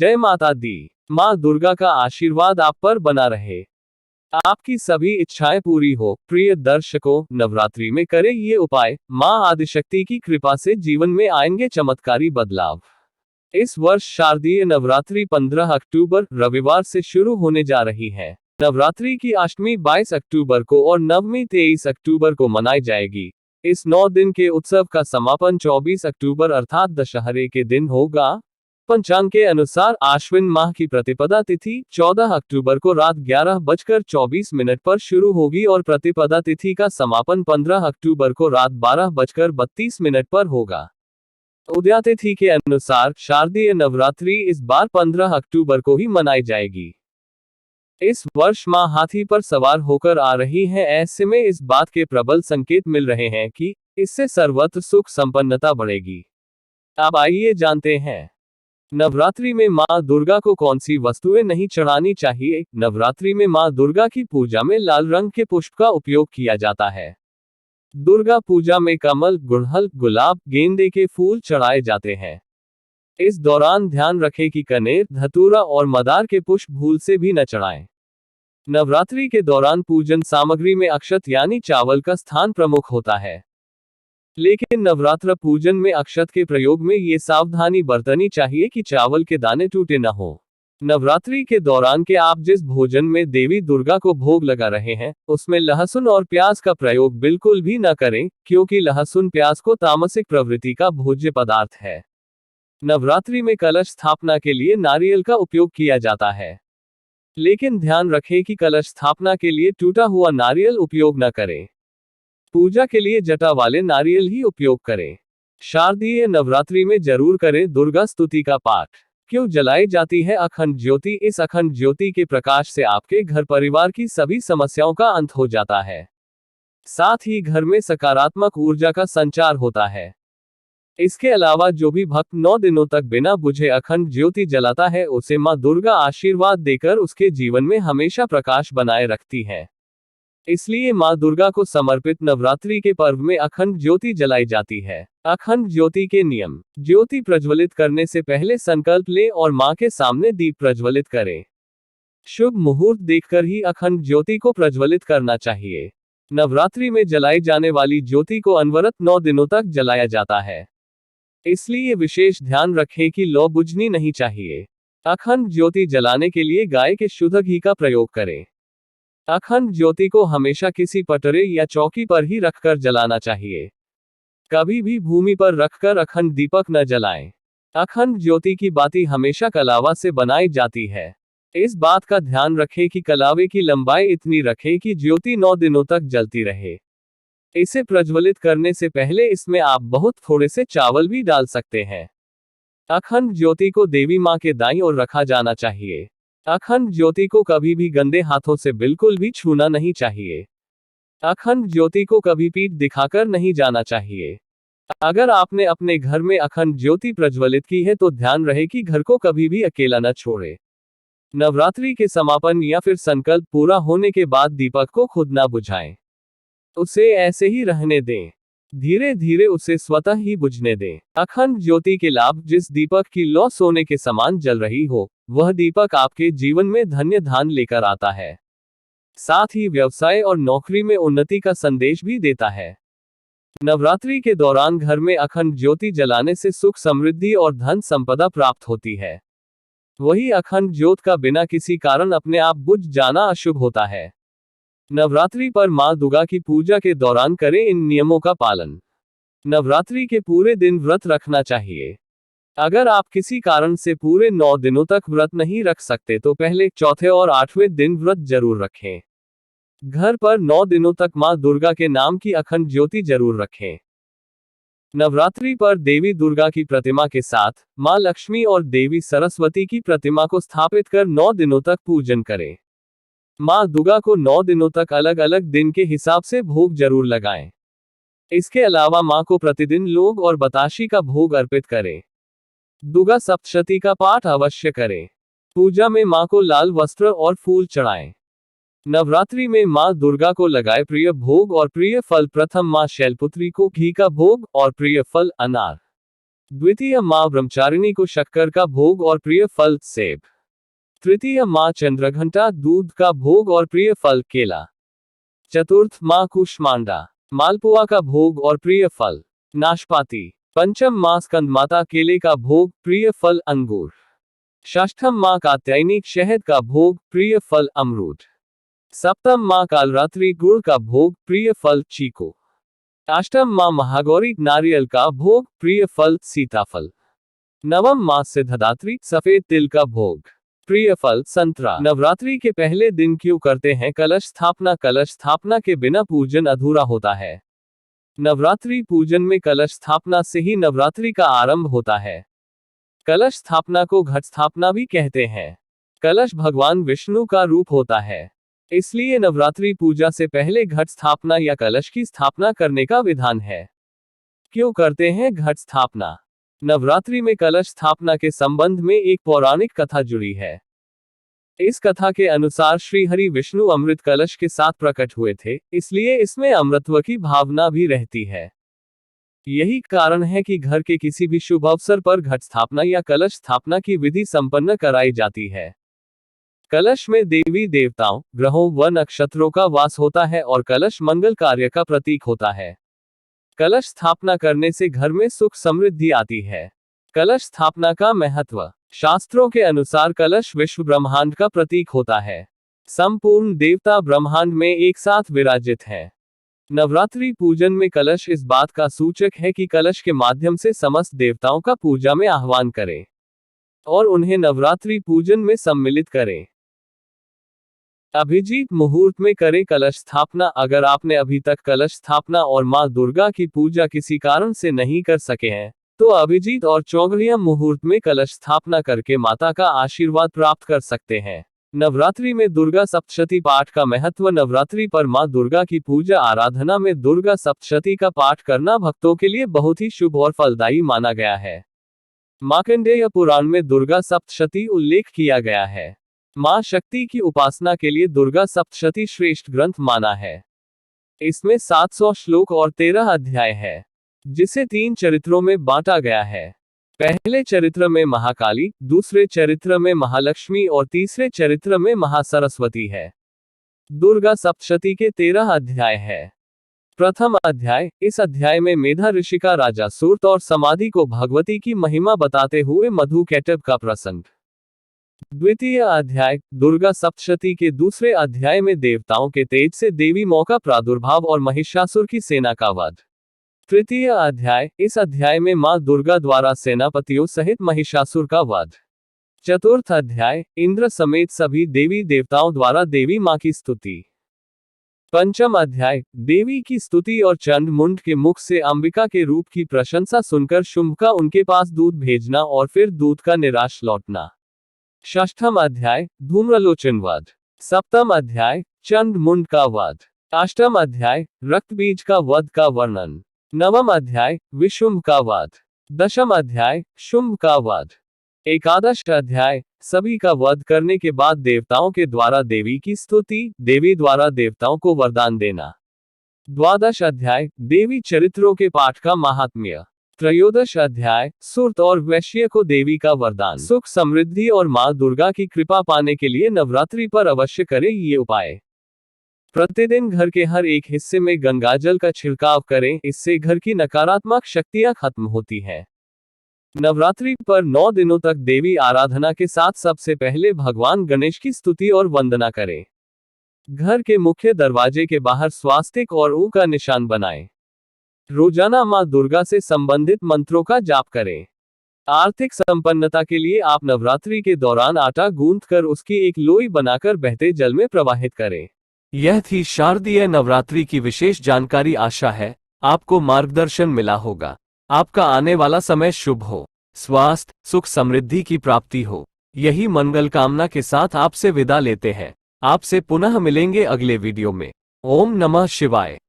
जय माता दी। माँ दुर्गा का आशीर्वाद आप पर बना रहे, आपकी सभी इच्छाएं पूरी हो। प्रिय दर्शकों, नवरात्रि में करें ये उपाय, माँ आदिशक्ति की कृपा से जीवन में आएंगे चमत्कारी बदलाव। इस वर्ष शारदीय नवरात्रि 15 अक्टूबर रविवार से शुरू होने जा रही है। नवरात्रि की अष्टमी 22 अक्टूबर को और नवमी 23 अक्टूबर को मनाई जाएगी। इस 9 दिन के उत्सव का समापन 24 अक्टूबर अर्थात दशहरे के दिन होगा। पंचांग के अनुसार आश्विन माह की प्रतिपदा तिथि 14 अक्टूबर को रात 11:24 पर शुरू होगी और प्रतिपदा तिथि का समापन 15 अक्टूबर को रात 12:32 पर होगा। उदया तिथि के अनुसार शारदीय नवरात्रि इस बार 15 अक्टूबर को ही मनाई जाएगी। इस वर्ष मां हाथी पर सवार होकर आ रही हैं, ऐसे में इस बात के प्रबल संकेत मिल रहे हैं कि इससे सर्वत्र सुख संपन्नता बढ़ेगी। अब आइए जानते हैं, नवरात्रि में मां दुर्गा को कौन सी वस्तुएं नहीं चढ़ानी चाहिए। नवरात्रि में मां दुर्गा की पूजा में लाल रंग के पुष्प का उपयोग किया जाता है। दुर्गा पूजा में कमल, गुड़हल, गुलाब, गेंदे के फूल चढ़ाए जाते हैं। इस दौरान ध्यान रखें कि कनेर, धतूरा और मदार के पुष्प भूल से भी न चढ़ाएं। नवरात्रि के दौरान पूजन सामग्री में अक्षत यानी चावल का स्थान प्रमुख होता है, लेकिन नवरात्र पूजन में अक्षत के प्रयोग में ये सावधानी बरतनी चाहिए कि चावल के दाने टूटे न हो। नवरात्रि के दौरान के आप जिस भोजन में देवी दुर्गा को भोग लगा रहे हैं, उसमें लहसुन और प्याज का प्रयोग बिल्कुल भी न करें, क्योंकि लहसुन प्याज को तामसिक प्रवृत्ति का भोज्य पदार्थ है। नवरात्रि में कलश स्थापना के लिए नारियल का उपयोग किया जाता है, लेकिन ध्यान रखें कि कलश स्थापना के लिए टूटा हुआ नारियल उपयोग न करें। पूजा के लिए जटा वाले नारियल ही उपयोग करें। शारदीय नवरात्रि में जरूर करें दुर्गा स्तुति का पाठ। क्यों जलाई जाती है अखंड ज्योति? इस अखंड ज्योति के प्रकाश से आपके घर परिवार की सभी समस्याओं का अंत हो जाता है, साथ ही घर में सकारात्मक ऊर्जा का संचार होता है। इसके अलावा जो भी भक्त 9 दिनों तक बिना बुझे अखंड ज्योति जलाता है, उसे मां दुर्गा आशीर्वाद देकर उसके जीवन में हमेशा प्रकाश बनाए रखती है। इसलिए मां दुर्गा को समर्पित नवरात्रि के पर्व में अखंड ज्योति जलाई जाती है। अखंड ज्योति के नियम: ज्योति प्रज्वलित करने से पहले संकल्प लें और मां के सामने दीप प्रज्वलित करें। शुभ मुहूर्त देखकर ही अखंड ज्योति को प्रज्वलित करना चाहिए। नवरात्रि में जलाई जाने वाली ज्योति को अनवरत 9 दिनों तक जलाया जाता है, इसलिए विशेष ध्यान रखें कि लौ बुझनी नहीं चाहिए। अखंड ज्योति जलाने के लिए गाय के शुद्ध घी का प्रयोग करें। अखंड ज्योति को हमेशा किसी पटरे या चौकी पर ही रखकर जलाना चाहिए, कभी भी भूमि पर रखकर अखंड दीपक न जलाएं। अखंड ज्योति की बाती हमेशा कलावा से बनाई जाती है। इस बात का ध्यान रखें कि कलावे की लंबाई इतनी रखें कि ज्योति 9 दिनों तक जलती रहे। इसे प्रज्वलित करने से पहले इसमें आप बहुत थोड़े से चावल भी डाल सकते हैं। अखंड ज्योति को देवी मां के दाईं ओर रखा जाना चाहिए। अखंड ज्योति को कभी भी गंदे हाथों से बिल्कुल भी छूना नहीं चाहिए। अखंड ज्योति को कभी पीठ दिखाकर नहीं जाना चाहिए। अगर आपने अपने घर में अखंड ज्योति प्रज्वलित की है तो ध्यान रहे कि घर को कभी भी अकेला न छोड़े। नवरात्रि के समापन या फिर संकल्प पूरा होने के बाद दीपक को खुद ना बुझाएं, उसे ऐसे ही रहने दें। धीरे धीरे उसे स्वतः ही बुझने दें। अखंड ज्योति के लाभ: जिस दीपक की लौ सोने के समान जल रही हो, वह दीपक आपके जीवन में धन्य धान लेकर आता है, साथ ही व्यवसाय और नौकरी में उन्नति का संदेश भी देता है। नवरात्रि के दौरान घर में अखंड ज्योति जलाने से सुख, समृद्धि और धन संपदा प्राप्त होती है। वही अखंड ज्योत का बिना किसी कारण अपने आप बुझ जाना अशुभ होता है। नवरात्रि पर मां दुर्गा की पूजा के दौरान करें इन नियमों का पालन। नवरात्रि के पूरे दिन व्रत रखना चाहिए। अगर आप किसी कारण से पूरे 9 दिनों तक व्रत नहीं रख सकते तो पहले, चौथे और 8वें दिन व्रत जरूर रखें। घर पर 9 दिनों तक मां दुर्गा के नाम की अखंड ज्योति जरूर रखें। नवरात्रि पर देवी दुर्गा की प्रतिमा के साथ मां लक्ष्मी और देवी सरस्वती की प्रतिमा को स्थापित कर 9 दिनों तक पूजन करें। मां दुर्गा को 9 दिनों तक अलग अलग दिन के हिसाब से भोग जरूर लगाएं। इसके अलावा मां को प्रतिदिन लौंग और बताशी का भोग अर्पित करें। दुर्गा सप्तशती का पाठ अवश्य करें। पूजा में मां को लाल वस्त्र और फूल चढ़ाएं। नवरात्रि में मां दुर्गा को लगाए प्रिय भोग और प्रिय फल: प्रथम मां शैलपुत्री को घी का भोग और प्रिय फल अनार, द्वितीय माँ ब्रह्मचारिणी को शक्कर का भोग और प्रिय फल सेब। तृतीय माँ चंद्रघंटा दूध का भोग और प्रिय फल केला। चतुर्थ माँ कुष्मांडा मालपुआ का भोग और प्रिय फल नाशपाती। पंचम माँ स्कंदमाता केले का भोग प्रिय फल अंगूर। षष्ठम माँ कात्यायनी शहद का भोग प्रिय फल अमरूद। सप्तम माँ कालरात्रि गुड़ का भोग प्रिय फल चीकू। अष्टम माँ महागौरी नारियल का भोग प्रिय फल सीताफल। नवम माँ सिद्धदात्री सफेद तिल का भोग प्रिय फल संतरा। नवरात्रि के पहले दिन क्यों करते हैं कलश स्थापना? कलश स्थापना के बिना पूजन अधूरा होता है। नवरात्रि पूजन में कलश स्थापना से ही नवरात्रि का आरंभ होता है। कलश स्थापना को घट स्थापना भी कहते हैं। कलश भगवान विष्णु का रूप होता है, इसलिए नवरात्रि पूजा से पहले घट स्थापना या कलश की स्थापना करने का विधान है। क्यों करते हैं घट स्थापना? नवरात्रि में कलश स्थापना के संबंध में एक पौराणिक कथा जुड़ी है। इस कथा के अनुसार श्री हरि विष्णु अमृत कलश के साथ प्रकट हुए थे, इसलिए इसमें अमृतत्व की भावना भी रहती है। यही कारण है कि घर के किसी भी शुभ अवसर पर घट स्थापना या कलश स्थापना की विधि संपन्न कराई जाती है। कलश में देवी देवताओं, ग्रहों व नक्षत्रों का वास होता है और कलश मंगल कार्य का प्रतीक होता है। कलश स्थापना करने से घर में सुख समृद्धि आती है। कलश स्थापना का महत्व। शास्त्रों के अनुसार कलश विश्व ब्रह्मांड का प्रतीक होता है। संपूर्ण देवता ब्रह्मांड में एक साथ विराजित है। नवरात्रि पूजन में कलश इस बात का सूचक है कि कलश के माध्यम से समस्त देवताओं का पूजा में आह्वान करें और उन्हें नवरात्रि पूजन में सम्मिलित करें। अभिजीत मुहूर्त में करें कलश स्थापना। अगर आपने अभी तक कलश स्थापना और मां दुर्गा की पूजा किसी कारण से नहीं कर सके हैं, तो अभिजीत और चौगलिया मुहूर्त में कलश स्थापना करके माता का आशीर्वाद प्राप्त कर सकते हैं। नवरात्रि में दुर्गा सप्तशती पाठ का महत्व। नवरात्रि पर मां दुर्गा की पूजा आराधना में दुर्गा सप्तशती का पाठ करना भक्तों के लिए बहुत ही शुभ और फलदायी माना गया है। मार्कंडेय पुराण में दुर्गा सप्तशती उल्लेख किया गया है। मां शक्ति की उपासना के लिए दुर्गा सप्तशती श्रेष्ठ ग्रंथ माना है। इसमें 700 श्लोक और 13 अध्याय है, जिसे 3 चरित्रों में बांटा गया है। पहले चरित्र में महाकाली, दूसरे चरित्र में महालक्ष्मी और तीसरे चरित्र में महासरस्वती है। दुर्गा सप्तशती के 13 अध्याय है। प्रथम अध्याय। इस अध्याय में मेधा ऋषि का राजा सूर्त और समाधि को भगवती की महिमा बताते हुए मधु कैटब का प्रसंग। द्वितीय अध्याय। दुर्गा सप्तशती के दूसरे अध्याय में देवताओं के तेज से देवी मां का प्रादुर्भाव और महिषासुर की सेना का वध। तृतीय अध्याय। इस अध्याय में मां दुर्गा द्वारा सेनापतियों सहित महिषासुर का वध। चतुर्थ अध्याय। इंद्र समेत सभी देवी देवताओं द्वारा देवी मां की स्तुति। पंचम अध्याय। देवी की स्तुति और चंड मुंड के मुख से अंबिका के रूप की प्रशंसा सुनकर शुंभ का उनके पास दूध भेजना और फिर दूध का निराश लौटना। षष्ठम अध्याय। धूम्रलोचन वध। सप्तम अध्याय। चंड मुंड का वध। अष्टम अध्याय। रक्तबीज का वध का वर्णन। नवम अध्याय। विशुंभ का वध। दशम अध्याय। शुंभ का वध। एकादश अध्याय। सभी का वध करने के बाद देवताओं के द्वारा देवी की स्तुति, देवी द्वारा देवताओं को वरदान देना। द्वादश अध्याय। देवी चरित्रों के पाठ का महात्म्य। त्रयोदश अध्याय। सुरत और वैश्य को देवी का वरदान। सुख समृद्धि और मां दुर्गा की कृपा पाने के लिए नवरात्रि पर अवश्य करें ये उपाय। प्रतिदिन घर के हर एक हिस्से में गंगाजल का छिड़काव करें, इससे घर की नकारात्मक शक्तियां खत्म होती हैं। नवरात्रि पर 9 दिनों तक देवी आराधना के साथ सबसे पहले भगवान गणेश की स्तुति और वंदना करें। घर के मुख्य दरवाजे के बाहर स्वास्तिक और ऊ का निशान बनाएं। रोजाना मां दुर्गा से संबंधित मंत्रों का जाप करें। आर्थिक संपन्नता के लिए आप नवरात्रि के दौरान आटा गूंथकर उसकी एक लोई बनाकर बहते जल में प्रवाहित करें। यह थी शारदीय नवरात्रि की विशेष जानकारी। आशा है आपको मार्गदर्शन मिला होगा। आपका आने वाला समय शुभ हो, स्वास्थ्य, सुख, समृद्धि की प्राप्ति हो, यही मंगल कामना के साथ आपसे विदा लेते हैं। आपसे पुनः मिलेंगे अगले वीडियो में। ओम नमः शिवाय।